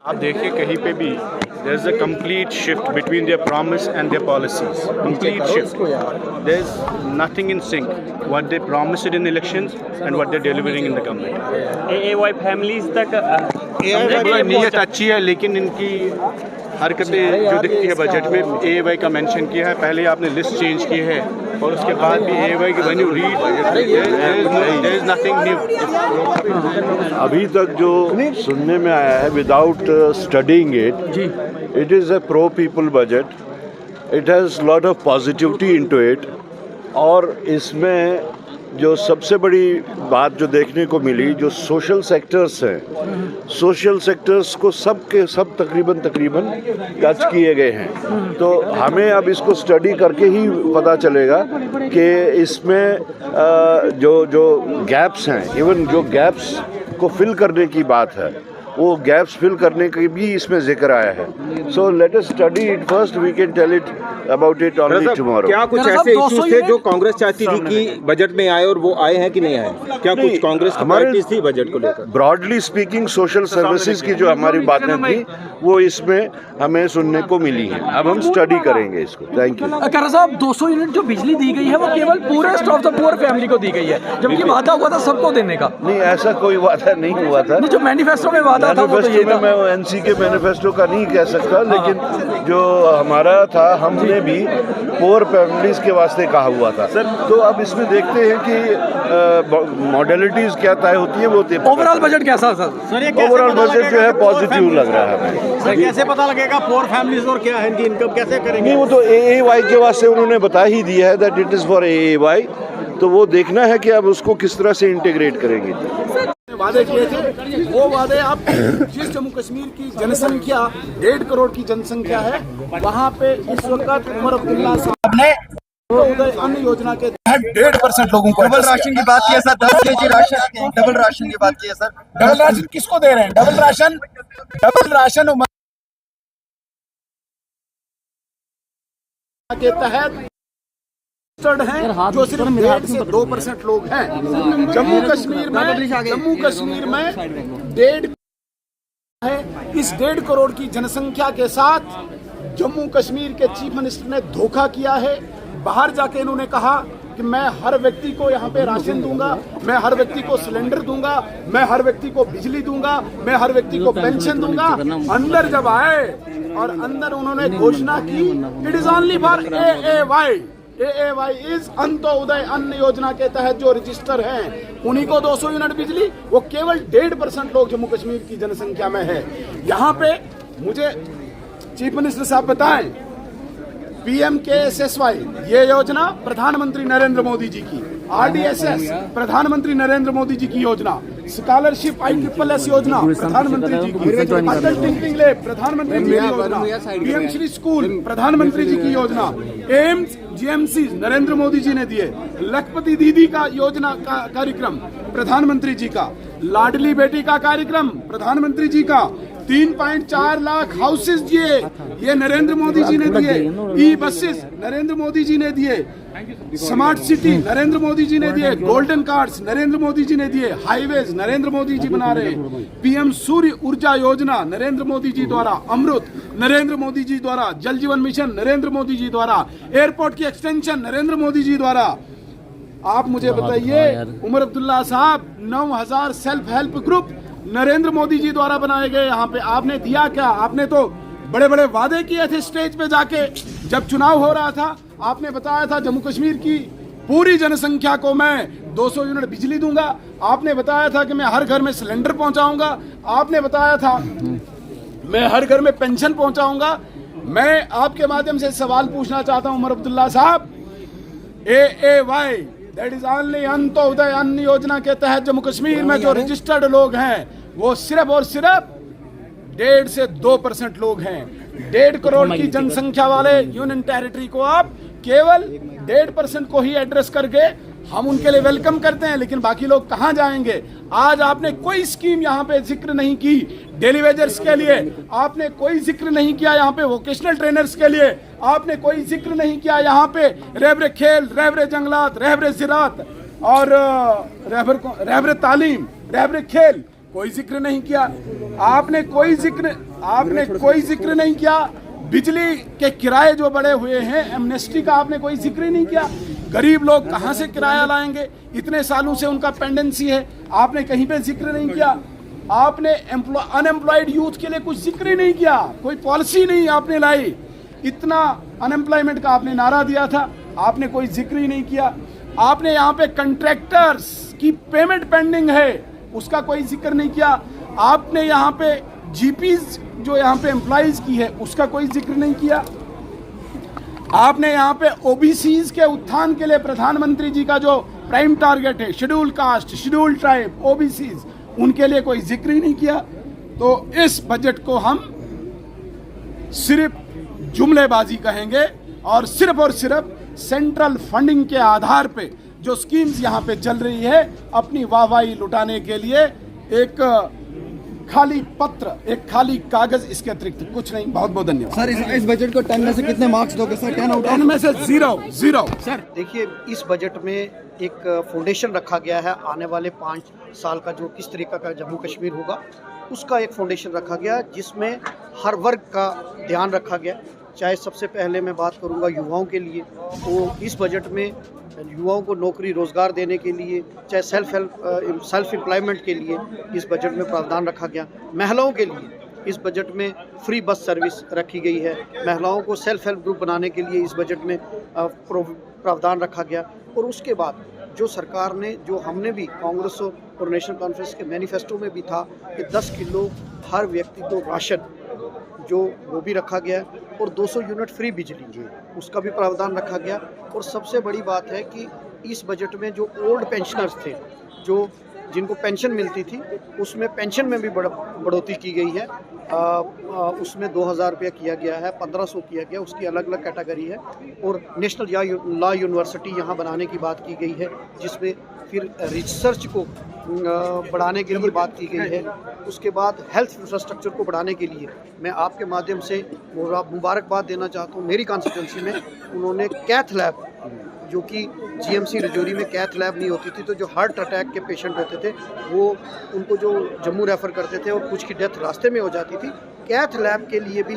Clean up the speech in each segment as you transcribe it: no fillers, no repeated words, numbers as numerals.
आप देखिए कहीं पे भी there is a complete shift between their promise and their policies. Complete shift. There is nothing in sync what they promised in elections and what they're delivering in the government. AAY families तक नीयत अच्छी है लेकिन इनकी हरकतें जो दिखती है बजट में AAY का मेंशन किया है, पहले आपने लिस्ट चेंज की है और उसके बाद भी AAY की when you read there is nothing new. अभी तक जो सुनने में आया है without studying it is a pro people budget, it has lot of positivity into it. और इसमें जो सबसे बड़ी बात जो देखने को मिली, जो सोशल सेक्टर्स हैं, सोशल सेक्टर्स को सब के सब तकरीबन टच किए गए हैं। तो हमें अब इसको स्टडी करके ही पता चलेगा कि इसमें जो गैप्स हैं, इवन जो गैप्स को फिल करने की बात है, वो गैप्स फिल करने की भी इसमें जिक्र आया है। So let us study it first, we can tell it about it only tomorrow. क्या कुछ ऐसे इश्यूज थे जो कांग्रेस चाहती थी कि बजट में आए और वो आए हैं कि नहीं आए? क्या कुछ कांग्रेस की प्रायोरिटीज थी बजट को लेकर? ब्रॉडली स्पीकिंग सोशल सर्विसेज की जो हमारी बातें थी वो इसमें हमें सुनने को मिली है। अब हम स्टडी करेंगे इसको। Thank you. खैर साहब, 200 यूनिट जो बिजली दी गई है वो केवल purest of the poor family को दी गई है, जबकि वादा हुआ था सबको देने का। नहीं, ऐसा कोई वादा नहीं हुआ था। जो मैनिफेस्टो में वादा था वो तो ये था। मैं एनसी के मैनिफेस्टो का नहीं कह सकता, लेकिन जो हमारा था हमने भी पुअर फैमिलीज के वास्ते कहा हुआ था। तो अब इसमें देखते हैं कि मॉडलिटीज क्या तय होती है। वो ओवरऑल बजट कैसा सर? ओवरऑल बजट जो है पॉजिटिव लग रहा है हमें। सर, कैसे पता लगेगा पुअर फैमिलीज और क्या है इनकी इनकम कैसे करेंगे? नहीं, वो तो AAY के वास्ते उन्होंने बता ही दिया है that it is for AAY। तो वो देखना है कि अब उसको किस तरह से इंटीग्रेट करेंगे। वादे किए थे वो वादे अब जिस जम्मू कश्मीर की जनसंख्या 1.5 करोड़ की जनसंख्या है, वहाँ पे इस वक्त उमर अब्दुल्ला साहब ने उदय अन्न योजना के तहत 1.5% लोगों को डबल राशन की बात की है sir. 10 kg ration, double ration की बात की है सर। डबल राशन किसको दे रहे हैं? डबल राशन के तहत हैं जो सिर्फ 1.5 से 2% लोग हैं। जम्मू कश्मीर में 1.5 है। इस 1.5 करोड़ की जनसंख्या के साथ जम्मू कश्मीर के चीफ मिनिस्टर ने धोखा किया है। बाहर जाके इन्होंने कहा कि मैं हर व्यक्ति को यहाँ पे राशन दूंगा, मैं हर व्यक्ति को सिलेंडर दूंगा, मैं हर व्यक्ति को बिजली दूंगा, मैं हर व्यक्ति को पेंशन दूंगा। अंदर जब आए और अंदर उन्होंने घोषणा की, it is only for AAY is Antyodaya अन्न योजना के तहत जो रजिस्टर हैं उन्हीं को 200 यूनिट बिजली। वो केवल 1.5% लोग जम्मू कश्मीर की जनसंख्या में है। यहाँ पे मुझे चीफ मिनिस्टर साहब बताएं, PMKSSY ये योजना प्रधानमंत्री नरेंद्र मोदी जी की, RDSS प्रधानमंत्री नरेंद्र मोदी जी की योजना, स्कॉलरशिप ISSS योजना प्रधानमंत्री जी की, अटल टिंकरिंग लैब प्रधानमंत्री जी की योजना, PM श्री स्कूल प्रधानमंत्री जी की योजना, एम्स GMC नरेंद्र मोदी जी ने दिए, लखपति दीदी का योजना का कार्यक्रम प्रधानमंत्री जी का, लाडली बेटी का कार्यक्रम प्रधानमंत्री जी का, 3.4 लाख हाउसेस दिए ये नरेंद्र मोदी जी ने दिए, E-बसेस नरेंद्र मोदी जी ने दिए, स्मार्ट सिटी नरेंद्र मोदी जी ने दिए, गोल्डन कार्ड्स नरेंद्र मोदी जी ने दिए, हाईवेज नरेंद्र मोदी जी बना रहे, PM सूर्य ऊर्जा योजना नरेंद्र मोदी जी द्वारा, अमृत नरेंद्र मोदी जी द्वारा, जल जीवन मिशन नरेंद्र मोदी जी द्वारा, एयरपोर्ट की एक्सटेंशन नरेंद्र मोदी जी द्वारा। आप मुझे बताइए, उमर अब्दुल्ला साहब 9000 self help group Narendra Modi ji द्वारा बनाए गए। यहाँ पे आपने दिया क्या? आपने तो बड़े बड़े वादे किए थे स्टेज पे जाके। जब चुनाव हो रहा था आपने बताया था जम्मू कश्मीर की पूरी जनसंख्या को मैं 200 यूनिट बिजली दूंगा, आपने बताया था कि मैं हर घर में सिलेंडर पहुंचाऊंगा, आपने बताया था मैं हर घर में पेंशन पहुंचाऊंगा। मैं आपके माध्यम से सवाल पूछना चाहता हूं उमर अब्दुल्ला साहब, AAY that is only Antyodaya अन्न योजना के तहत जम्मू कश्मीर में जो रजिस्टर्ड लोग हैं वो सिर्फ और सिर्फ 1.5 से 2% लोग हैं। 1.5 करोड़ की जनसंख्या वाले यूनियन टेरिटरी को आप केवल 1.5% को ही एड्रेस करके हम उनके लिए वेलकम करते हैं, लेकिन बाकी लोग कहां जाएंगे? आज आपने कोई स्कीम यहाँ पे जिक्र नहीं की डेली वेजर्स के लिए, आपने कोई जिक्र नहीं किया यहाँ पे वोकेशनल ट्रेनर्स के लिए, आपने कोई जिक्र नहीं किया यहाँ पे रहबरे खेल, रहबरे जंगलात, रहबरे ज़राअत और रहबरे तालीम, रहबरे खेल, कोई जिक्र नहीं किया। आपने कोई जिक्र नहीं किया। बिजली के किराए जो बढ़े हुए हैं, एमनेस्टी का आपने कोई जिक्र ही नहीं किया। गरीब लोग कहां से किराया लाएंगे? इतने सालों से उनका पेंडेंसी है, आपने कहीं पे जिक्र नहीं किया। आपने अनएम्प्लॉयड यूथ के लिए कुछ जिक्र ही नहीं किया, कोई पॉलिसी नहीं आपने लाई। इतना अनएम्प्लॉयमेंट का आपने नारा दिया था, आपने कोई जिक्र ही नहीं किया। आपने यहाँ पे कंट्रैक्टर्स की पेमेंट पेंडिंग है, उसका कोई जिक्र नहीं किया। आपने यहाँ पे जीपीज जो यहाँ पे एम्प्लॉइज की है, उसका कोई जिक्र नहीं किया। आपने यहाँ पे ओबीसीज के उत्थान के लिए प्रधानमंत्री जी का जो प्राइम टारगेट है, schedule caste, schedule tribe, OBCs, उनके लिए कोई जिक्र ही नहीं किया। तो इस बजट को हम सिर्फ जुमलेबाजी कहेंगे और सिर्फ सेंट्रल फंडिंग के आधार पे जो स्कीम्स यहाँ पे चल रही है, अपनी वाहवाही लुटाने के लिए एक खाली पत्र, एक खाली कागज, इसके अतिरिक्त कुछ नहीं। बहुत बहुत धन्यवाद सर। इस बजट को 10 में से कितने मार्क्स दोगे सर? 10 में से 0 सर। देखिए, इस बजट में एक फाउंडेशन रखा गया है, आने वाले 5 साल का जो किस तरीके का जम्मू कश्मीर होगा, उसका एक फाउंडेशन रखा गया जिसमें हर वर्ग का ध्यान रखा गया। चाहे सबसे पहले मैं बात करूंगा युवाओं के लिए, तो इस बजट में युवाओं को नौकरी रोज़गार देने के लिए, चाहे सेल्फ एम्प्लॉयमेंट के लिए इस बजट में प्रावधान रखा गया। महिलाओं के लिए इस बजट में फ्री बस सर्विस रखी गई है। महिलाओं को सेल्फ हेल्प ग्रुप बनाने के लिए इस बजट में प्रावधान रखा गया। और उसके बाद जो सरकार ने, जो हमने भी कांग्रेस और नेशनल कॉन्फ्रेंस के मैनिफेस्टो में भी था कि 10 किलो हर व्यक्ति को राशन, जो वो भी रखा गया, और 200 यूनिट फ्री बिजली, उसका भी प्रावधान रखा गया। और सबसे बड़ी बात है कि इस बजट में जो ओल्ड पेंशनर्स थे, जो जिनको पेंशन मिलती थी, उसमें पेंशन में भी बढ़ोतरी की गई है। उसमें 2000 रुपया किया गया है, 1500 किया गया, उसकी अलग अलग कैटेगरी है। और नेशनल लॉ यूनिवर्सिटी यहाँ बनाने की बात की गई है, जिसमें फिर रिसर्च को बढ़ाने के लिए बात की गई है। उसके बाद हेल्थ इंफ्रास्ट्रक्चर को बढ़ाने के लिए मैं आपके माध्यम से मुबारकबाद देना चाहता हूँ। मेरी कॉन्स्टिट्यूंसी में उन्होंने कैथ लैब, जो कि जीएमसी रजौरी में कैथ लैब नहीं होती थी, तो जो हार्ट अटैक के पेशेंट होते थे वो उनको जो जम्मू रेफ़र करते थे और कुछ की डेथ रास्ते में हो जाती थी, कैथ लैब के लिए भी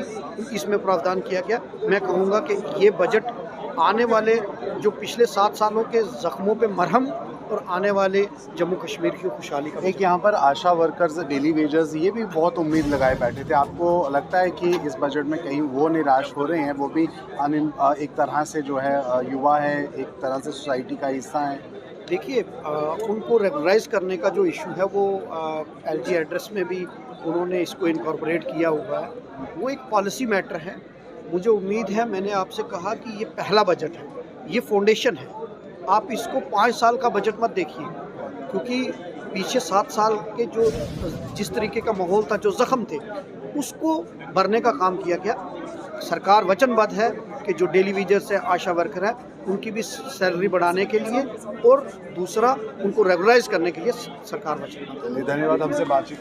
इसमें प्रावधान किया गया। मैं कहूँगा कि ये बजट आने वाले जो पिछले 7 सालों के ज़ख्मों पे मरहम और आने वाले जम्मू कश्मीर की खुशहाली का। एक यहाँ पर आशा वर्कर्स, डेली वेजर्स, ये भी बहुत उम्मीद लगाए बैठे थे। आपको लगता है कि इस बजट में कहीं वो निराश हो रहे हैं? वो भी एक तरह से जो है युवा है, एक तरह से सोसाइटी का हिस्सा है। देखिए, उनको रेगुलराइज करने का जो इशू है वो एलजी एड्रेस में भी उन्होंने इसको इनकॉर्पोरेट किया हुआ है। वो एक पॉलिसी मैटर है। मुझे उम्मीद है, मैंने आपसे कहा कि ये पहला बजट है, ये फाउंडेशन है। आप इसको 5 साल का बजट मत देखिए, क्योंकि पीछे 7 साल के जो जिस तरीके का माहौल था, जो ज़ख्म थे, उसको भरने का काम किया गया। सरकार वचनबद्ध है कि जो डेली वेजर्स है, आशा वर्कर है, उनकी भी सैलरी बढ़ाने के लिए और दूसरा उनको रेगुलराइज करने के लिए सरकार वचनबद्ध है। धन्यवाद हमसे बातचीत।